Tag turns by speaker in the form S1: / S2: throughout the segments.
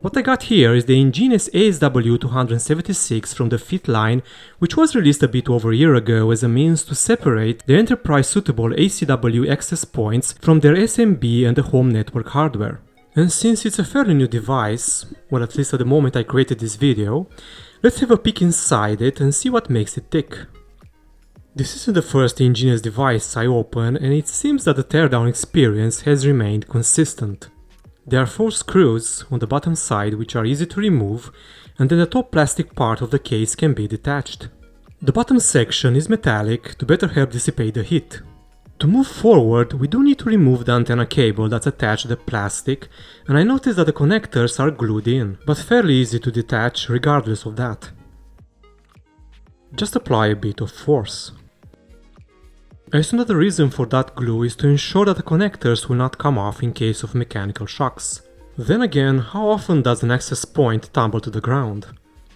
S1: What I got here is the EnGenius ESW276 from the FIT line, which was released a bit over a year ago as a means to separate the enterprise-suitable ACW access points from their SMB and the home network hardware. And since it's a fairly new device, well, at least at the moment I created this video, let's have a peek inside it and see what makes it tick. This isn't the first EnGenius device I open, and it seems that the teardown experience has remained consistent. There are 4 screws on the bottom side which are easy to remove, and then the top plastic part of the case can be detached. The bottom section is metallic to better help dissipate the heat. To move forward, we do need to remove the antenna cable that's attached to the plastic, and I noticed that the connectors are glued in, but fairly easy to detach regardless of that. Just apply a bit of force. I assume that the reason for that glue is to ensure that the connectors will not come off in case of mechanical shocks. Then again, how often does an access point tumble to the ground?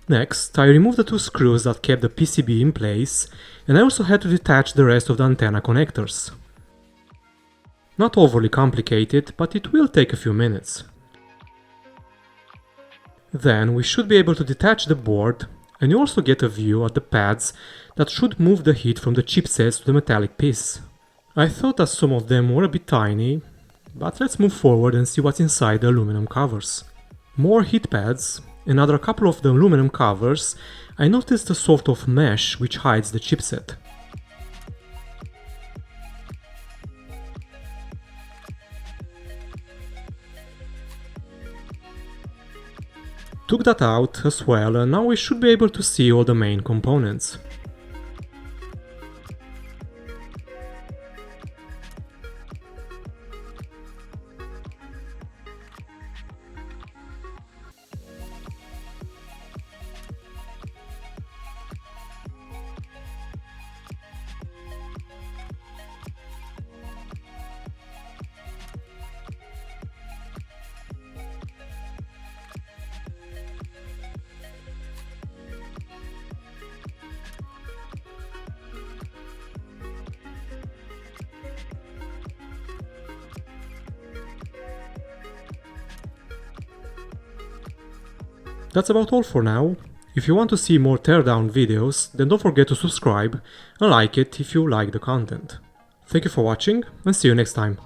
S1: Next, I removed the 2 screws that kept the PCB in place, and I also had to detach the rest of the antenna connectors. Not overly complicated, but it will take a few minutes. Then we should be able to detach the board, and you also get a view at the pads that should move the heat from the chipsets to the metallic piece. I thought that some of them were a bit tiny, but let's move forward and see what's inside the aluminum covers. More heat pads, and after a couple of the aluminum covers, I noticed a sort of mesh which hides the chipset. Took that out as well, and now we should be able to see all the main components. That's about all for now. If you want to see more teardown videos, then don't forget to subscribe and like it if you like the content. Thank you for watching, and see you next time.